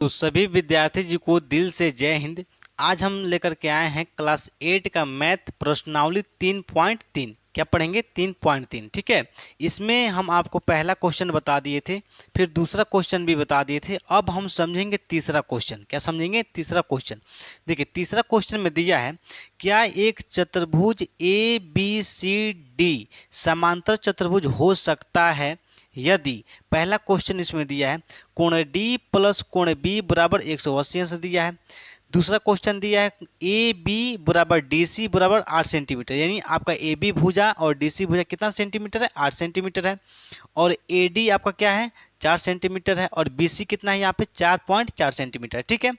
तो सभी विद्यार्थी जी को दिल से जय हिंद। आज हम लेकर के आए हैं क्लास 8 का मैथ प्रश्नावली 3.3। क्या पढ़ेंगे? 3.3। ठीक है, इसमें हम आपको पहला क्वेश्चन बता दिए थे, फिर दूसरा क्वेश्चन भी बता दिए थे। अब हम समझेंगे तीसरा क्वेश्चन। क्या समझेंगे? तीसरा क्वेश्चन। देखिए, तीसरा क्वेश्चन में दिया है, क्या एक चतुर्भुज ए बी सी डी समांतर चतुर्भुज हो सकता है यदि, पहला क्वेश्चन इसमें दिया है, कोण डी प्लस कोण बी बराबर 180 अंश दिया है। दूसरा क्वेश्चन दिया है ए बी बराबर डी सी बराबर 8 सेंटीमीटर, यानी आपका ए बी भुजा और डी सी भुजा कितना सेंटीमीटर है? 8 सेंटीमीटर है। और ए डी आपका क्या है? 4 सेंटीमीटर है। और बी सी कितना है यहाँ पे? 4.4 सेंटीमीटर। ठीक है।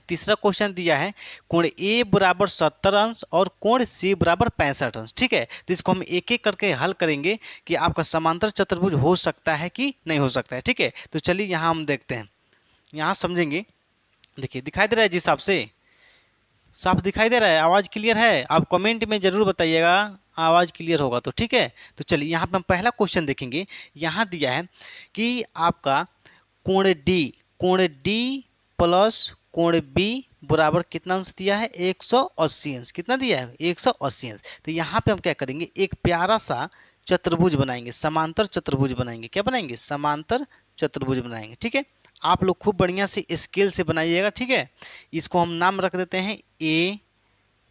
तीसरा क्वेश्चन दिया है, कोण ए बराबर 70 अंश और कोण सी बराबर 65 अंश। ठीक है, तो इसको हम एक एक करके हल करेंगे कि आपका समांतर चतुर्भुज हो सकता है कि नहीं हो सकता है। ठीक है, तो चलिए यहाँ हम देखते हैं, यहाँ समझेंगे। देखिए, दिखाई दे रहा है जिस हिसाब से, साफ दिखाई दे रहा है? आवाज़ क्लियर है? आप कमेंट में ज़रूर बताइएगा आवाज़ क्लियर होगा तो। ठीक है, तो चलिए यहाँ पे हम पहला क्वेश्चन देखेंगे। यहाँ दिया है कि आपका कोण डी प्लस कोण बी बराबर कितना अंश दिया है? 180 अंश। कितना दिया है? 180 अंश। तो यहाँ पे हम क्या करेंगे, एक प्यारा सा चतुर्भुज बनाएंगे, समांतर चतुर्भुज बनाएंगे। क्या बनाएंगे? समांतर चतुर्भुज बनाएंगे। ठीक है, आप लोग खूब बढ़िया से स्केल से बनाइएगा। ठीक है, इसको हम नाम रख देते हैं ए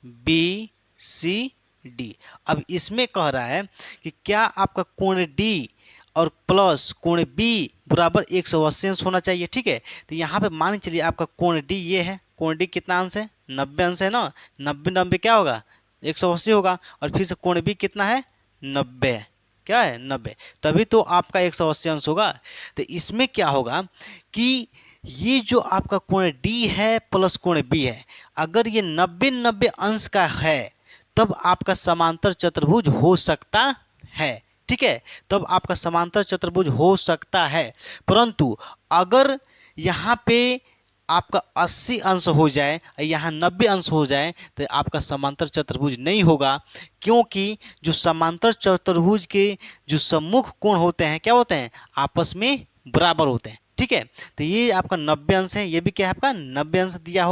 बी सी डी। अब इसमें कह रहा है कि क्या आपका कोण डी और प्लस कोण बी बराबर 180 अंश होना चाहिए। ठीक है, तो यहाँ पे मान चलिए आपका कोण डी ये है। कोण डी कितना अंश है? 90 अंश है ना। 90 क्या होगा? 180 होगा। और फिर से कोण बी कितना है? 90 है। क्या है? 90। तभी तो आपका 180 अंश होगा। तो इसमें क्या होगा कि ये जो आपका कोण डी है प्लस कोण बी है, अगर ये 90-90 अंश का है तब आपका समांतर चतुर्भुज हो सकता है। ठीक है, तब आपका समांतर चतुर्भुज हो सकता है। परंतु अगर यहाँ पे आपका 80 अंश हो जाए, यहाँ 90 अंश हो जाए, तो आपका समांतर चतुर्भुज नहीं होगा। क्योंकि जो समांतर चतुर्भुज के जो सम्मुख कोण होते हैं, क्या होते हैं? आपस में बराबर होते हैं। ठीक है, तो ये आपका 90 अंश है, ये भी क्या है? आपका 90 अंश दिया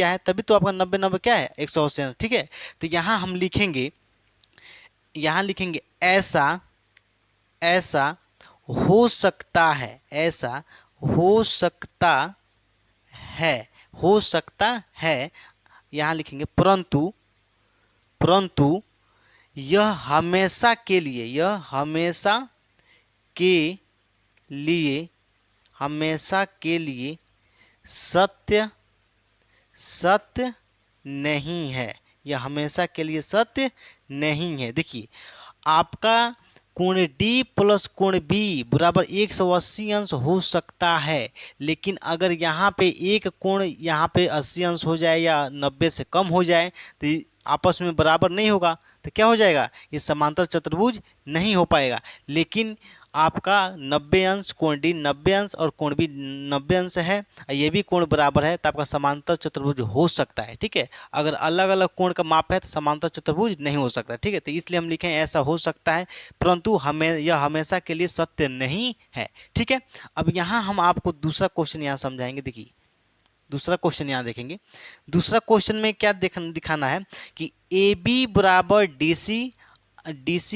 है, तभी तो आपका 90-90 क्या है? 180 अंश। ठीक है, तो यहाँ हम लिखेंगे, ऐसा हो सकता है, ऐसा हो सकता है, हो सकता है। यहाँ लिखेंगे परंतु यह हमेशा के लिए, हमेशा के लिए सत्य नहीं है। यह हमेशा के लिए सत्य नहीं है। देखिए, आपका कोण डी प्लस कोण बी बराबर 180 अंश हो सकता है, लेकिन अगर यहाँ पे एक कोण यहाँ पे 80 अंश हो जाए या 90 से कम हो जाए तो आपस में बराबर नहीं होगा। तो क्या हो जाएगा? ये समांतर चतुर्भुज नहीं हो पाएगा। लेकिन आपका 90 अंश, कोण डी 90 अंश और कोण बी 90 अंश है, ये भी कोण बराबर है, तो आपका समांतर चतुर्भुज हो सकता है। ठीक है, अगर अलग अलग कोण का माप है तो समांतर चतुर्भुज नहीं हो सकता। ठीक है, तो इसलिए हम लिखें ऐसा हो सकता है, परंतु यह हमेशा के लिए सत्य नहीं है। ठीक है, अब यहाँ हम आपको दूसरा क्वेश्चन यहाँ समझाएंगे। देखिए, दूसरा क्वेश्चन यहाँ देखेंगे। दूसरा क्वेश्चन में क्या दिखाना है कि ए बी बराबर डी सी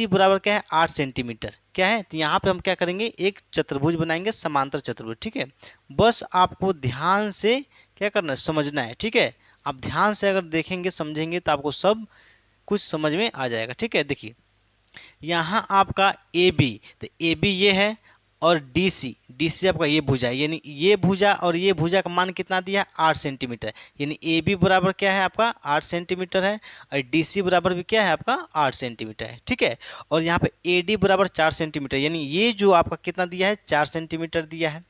बराबर क्या है? 8 सेंटीमीटर। क्या है? तो यहाँ पे हम क्या करेंगे, एक चतुर्भुज बनाएंगे, समांतर चतुर्भुज। ठीक है, बस आपको ध्यान से क्या करना है, समझना है। ठीक है, आप ध्यान से अगर देखेंगे समझेंगे तो आपको सब कुछ समझ में आ जाएगा। ठीक है, देखिए यहाँ आपका ए बी, तो ए बी ये है, और डी सी आपका ये भुजा है, यानी ये भुजा और ये भुजा का मान कितना दिया है? 8 सेंटीमीटर। यानी ए बी बराबर क्या है? आपका 8 सेंटीमीटर है। और डी सी बराबर भी क्या है? आपका 8 सेंटीमीटर है। ठीक है, और यहाँ पे ए डी बराबर 4 सेंटीमीटर, यानी ये जो आपका कितना दिया है? 4 सेंटीमीटर दिया है।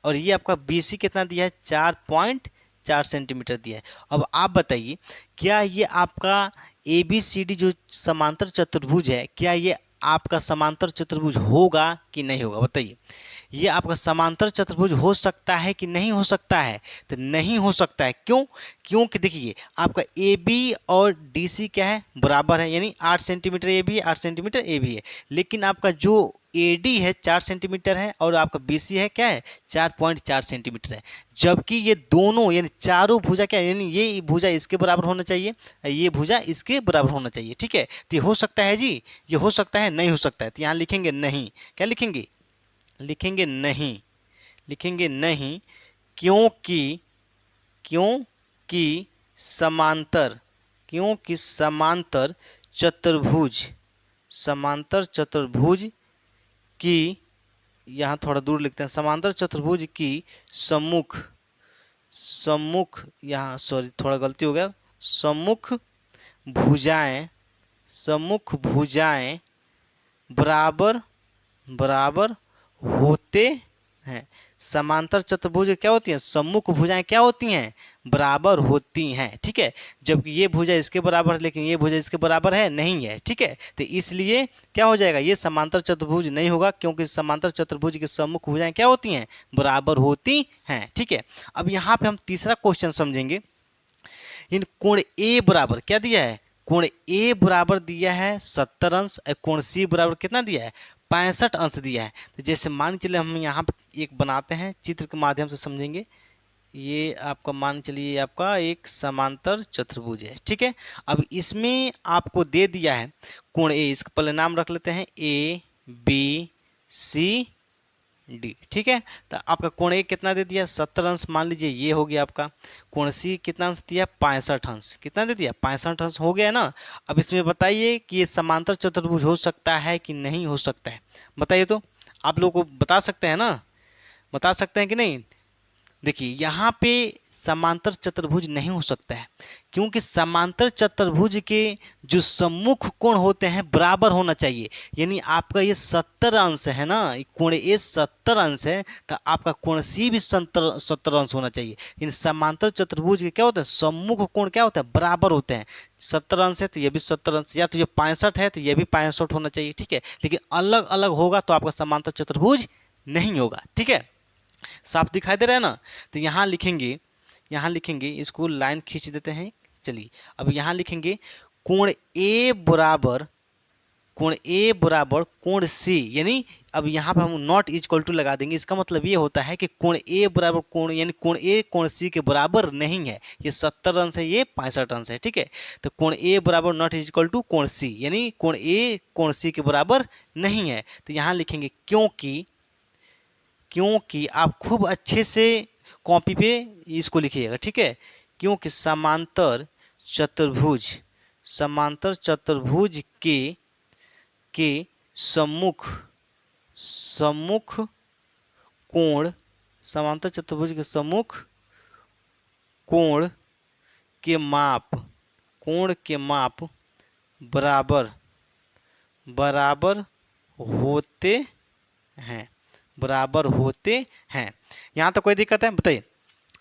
और ये आपका बी सी कितना दिया है? 4.4 सेंटीमीटर दिया है। अब आप बताइए, क्या ये आपका ए बी सी डी जो समांतर चतुर्भुज है, क्या ये आपका समांतर चतुर्भुज होगा कि कि नहीं होगा, बताइए। ये आपका समांतर चतुर्भुज हो सकता है कि नहीं हो सकता है? तो नहीं हो सकता है। क्यों? क्योंकि देखिए आपका ए बी और डी सी क्या है, बराबर है, यानी 8 सेंटीमीटर ए बी है, 8 सेंटीमीटर ए बी है। लेकिन आपका जो ए डी है 4 सेंटीमीटर है और आपका बी सी है क्या है, 4.4 सेंटीमीटर है। जबकि ये दोनों यानी चारों भुजा क्या है, यानी ये भुजा इसके बराबर होना चाहिए, ये भुजा इसके बराबर होना चाहिए, ठीक है। तो ये हो सकता है जी, ये हो सकता है, नहीं हो सकता है। तो यहाँ लिखेंगे नहीं, क्या लिखेंगे, लिखेंगे नहीं, लिखेंगे नहीं, क्योंकि क्योंकि समांतर, क्योंकि समांतर चतुर्भुज, समांतर चतुर्भुज की, यहाँ थोड़ा दूर लिखते हैं, समांतर चतुर्भुज की सम्मुख, सम्मुख, यहाँ सॉरी थोड़ा गलती हो गया, सम्मुख भुजाएं, सम्मुख भुजाएं बराबर बराबर होते हैं। समांतर चतुर्भुज क्या होती हैं, सम्मुख भुजाएं क्या होती हैं, बराबर होती हैं, ठीक है। जबकि ये भुजा इसके बराबर है लेकिन ये भुजा इसके बराबर है नहीं है, ठीक है। तो इसलिए क्या हो जाएगा, ये समांतर चतुर्भुज नहीं होगा, क्योंकि समांतर चतुर्भुज की सम्मुख भुजाएं क्या होती हैं, बराबर होती हैं, ठीक है। अब यहाँ पे हम तीसरा क्वेश्चन समझेंगे। इन कोण ए बराबर क्या दिया है, कोण ए बराबर दिया है 70 अंश, कोण सी बराबर कितना दिया है, 65 अंश दिया है। तो जैसे मान के चलिए हम यहाँ पर एक बनाते हैं, चित्र के माध्यम से समझेंगे। ये आपका मान चलिए आपका एक समांतर चतुर्भुज है, ठीक है। अब इसमें आपको दे दिया है कोण ए, इसका पहले नाम रख लेते हैं ए बी सी डी, ठीक है। तो आपका कोण ए कितना दे दिया, 70 अंश मान लीजिए, ये हो गया आपका। कोण सी कितना अंश दिया, 65 अंश, कितना दे दिया, 65 अंश हो गया ना। अब इसमें बताइए कि ये समांतर चतुर्भुज हो सकता है कि नहीं हो सकता है, बताइए तो। आप लोगों को बता सकते हैं ना, बता सकते हैं कि नहीं। देखिए यहाँ पे समांतर चतुर्भुज नहीं हो सकता है, क्योंकि समांतर चतुर्भुज के जो सम्मुख कोण होते हैं बराबर होना चाहिए। यानी आपका ये 70 अंश है ना, कोण ए 70 अंश है, तो आपका कोण सी भी 70 अंश होना चाहिए। इन समांतर चतुर्भुज के क्या होते हैं, सम्मुख कोण क्या होता है, बराबर होते हैं। 70 अंश है तो ये भी 70 अंश, या तो ये 65 है तो ये भी 65 होना चाहिए, ठीक है। लेकिन अलग अलग होगा तो आपका समांतर चतुर्भुज नहीं होगा, ठीक है। साफ दिखाई दे रहा है ना। तो यहाँ लिखेंगे, यहाँ लिखेंगे, इसको लाइन खींच देते हैं। चलिए अब यहाँ लिखेंगे कोण ए बराबर, कोण ए बराबर कोण सी, यानी अब यहाँ पे हम नॉट इक्वल टू लगा देंगे। इसका मतलब ये होता है कि कोण ए बराबर कोण, यानी कोण ए कोण सी के बराबर नहीं है। ये 70 अंश है, ये 65 अंश है, ठीक है। तो कोण ए बराबर नॉट इक्वल टू कोण सी, यानी कोण ए कोण सी के बराबर नहीं है। तो यहाँ लिखेंगे क्योंकि, क्योंकि आप खूब अच्छे से कॉपी पे इसको लिखिएगा, ठीक है। क्योंकि समांतर चतुर्भुज, समांतर चतुर्भुज के सम्मुख, सम्मुख कोण, समांतर चतुर्भुज के सम्मुख कोण के माप, कोण के माप बराबर बराबर होते हैं, बराबर होते हैं। यहाँ तो कोई दिक्कत है, बताइए,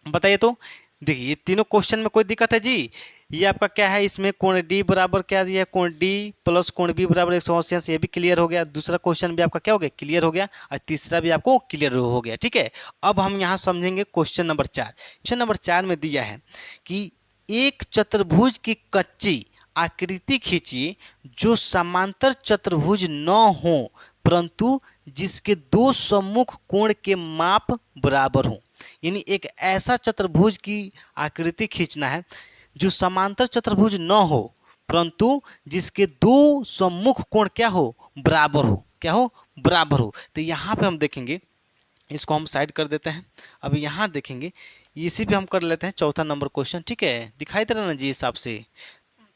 बताइए तो। देखिए ये तीनों क्वेश्चन में कोई दिक्कत है जी। ये आपका क्या है, इसमें कोण डी बराबर क्या दिया है, कोण डी प्लस कोण बी बराबर 180 अंश, ये भी क्लियर हो गया। दूसरा क्वेश्चन भी आपका क्या हो गया, क्लियर हो गया। और तीसरा भी आपको क्लियर हो गया, ठीक है। अब हम यहाँ समझेंगे क्वेश्चन नंबर 4। क्वेश्चन नंबर 4 में दिया है कि एक चतुर्भुज की कच्ची आकृति खींचिए जो समांतर चतुर्भुज न हो परंतु जिसके दो सम्मुख कोण के माप बराबर हो। यानी एक ऐसा चतुर्भुज की आकृति खींचना है जो समांतर चतुर्भुज न हो परंतु जिसके दो सम्मुख कोण क्या हो, बराबर हो, क्या हो, बराबर हो। तो यहाँ पे हम देखेंगे, इसको हम साइड कर देते हैं। अब यहाँ देखेंगे, इसी पे हम कर लेते हैं चौथा नंबर क्वेश्चन, ठीक है। दिखाई दे रहा ना जी हिसाब से।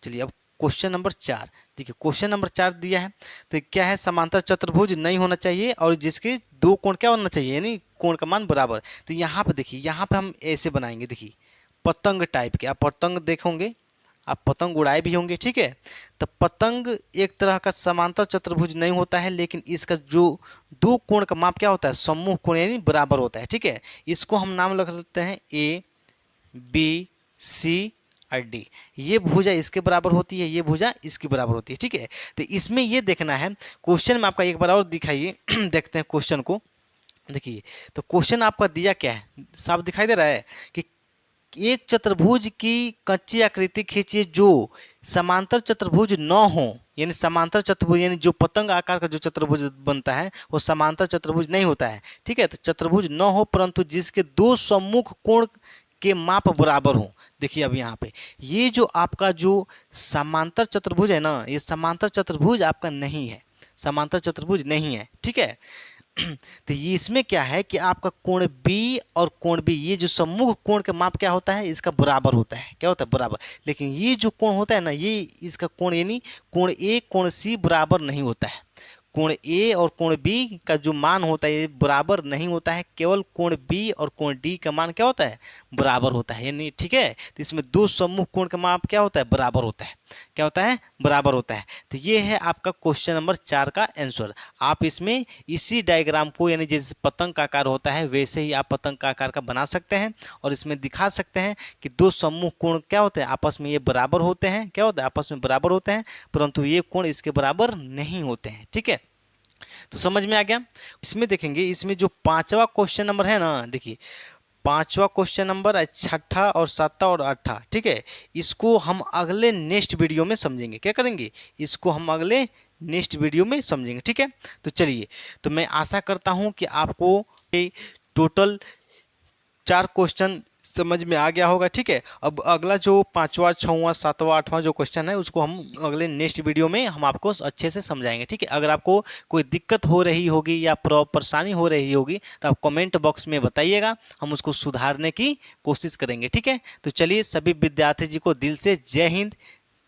चलिए अब क्वेश्चन नंबर 4 देखिए, क्वेश्चन नंबर 4 दिया है तो क्या है, समांतर चतुर्भुज नहीं होना चाहिए और जिसके दो कोण क्या होना चाहिए, यानी कोण का मान बराबर। तो यहाँ पे देखिए, यहाँ पे हम ऐसे बनाएंगे, देखिए पतंग टाइप के। आप पतंग देखोगे, आप पतंग उड़ाए भी होंगे, ठीक है। तो पतंग एक तरह का समांतर चतुर्भुज नहीं होता है, लेकिन इसका जो दो कोण का माप क्या होता है, सम्मुख कोण यानी बराबर होता है, ठीक है। इसको हम नाम रख देते हैं ए बी सी और डी। ये भुजा इसके बराबर होती है, ये भुजा इसके बराबर होती है, ठीक है। तो इसमें ये देखना है, क्वेश्चन में आपका एक बार और दिखाइए देखते हैं क्वेश्चन को। देखिए तो क्वेश्चन आपका दिया क्या है, साफ दिखाई दे रहा है कि एक चतुर्भुज की कच्ची आकृति खींचिए जो समांतर चतुर्भुज न हो, यानी समांतर चतुर्भुज यानी जो पतंग आकार का जो चतुर्भुज बनता है वो समांतर चतुर्भुज नहीं होता है, ठीक है। तो चतुर्भुज न हो परंतु जिसके दो सम्मुख कोण के माप बराबर हो। देखिए अब यहाँ पे ये जो आपका जो समांतर चतुर्भुज है ना, ये समांतर चतुर्भुज आपका नहीं है, समांतर चतुर्भुज नहीं है, ठीक है। तो ये इसमें क्या है कि आपका कोण बी और कोण बी, ये जो सम्मुख कोण का माप क्या होता है, इसका बराबर होता है, क्या होता है, बराबर। लेकिन ये जो कोण होता है ना, ये इसका कोण यानी कोण ए कोण सी बराबर नहीं होता है। कोण ए और कोण बी का जो मान होता है ये बराबर नहीं होता है, केवल कोण बी और कोण डी का मान क्या होता है, बराबर होता है, यानी ठीक है। तो इसमें दो सम्मुख कोण का माप क्या होता है, बराबर होता है, क्या होता है, बराबर होता है। तो ये है आपका क्वेश्चन नंबर 4 का आंसर। आप इसमें इसी डायग्राम को यानी जैसे पतंग का आकार होता है वैसे ही आप पतंग का आकार का बना सकते हैं और इसमें दिखा सकते हैं कि दो सम्मुख कोण क्या होते हैं, आपस में ये बराबर होते हैं, क्या होता है, आपस में बराबर होते हैं, परंतु ये कोण इसके बराबर नहीं होते हैं, ठीक है। तो समझ में आ गया। इसमें देखेंगे, इसमें जो 5वां क्वेश्चन नंबर है ना, देखिए 5वां क्वेश्चन नंबर है 6ठा और 7वां और 8ठा, ठीक है। इसको हम अगले नेक्स्ट वीडियो में समझेंगे, क्या करेंगे, इसको हम अगले नेक्स्ट वीडियो में समझेंगे, ठीक है। तो चलिए, तो मैं आशा करता हूं कि आपको टोटल 4 क्वेश्चन समझ में आ गया होगा, ठीक है। अब अगला जो 5वां 6वां 7वां 8वां जो क्वेश्चन है उसको हम अगले नेक्स्ट वीडियो में हम आपको अच्छे से समझाएंगे, ठीक है। अगर आपको कोई दिक्कत हो रही होगी या परेशानी हो रही होगी तो आप कमेंट बॉक्स में बताइएगा, हम उसको सुधारने की कोशिश करेंगे, ठीक है। तो चलिए, सभी विद्यार्थी जी को दिल से जय हिंद,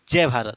जय भारत।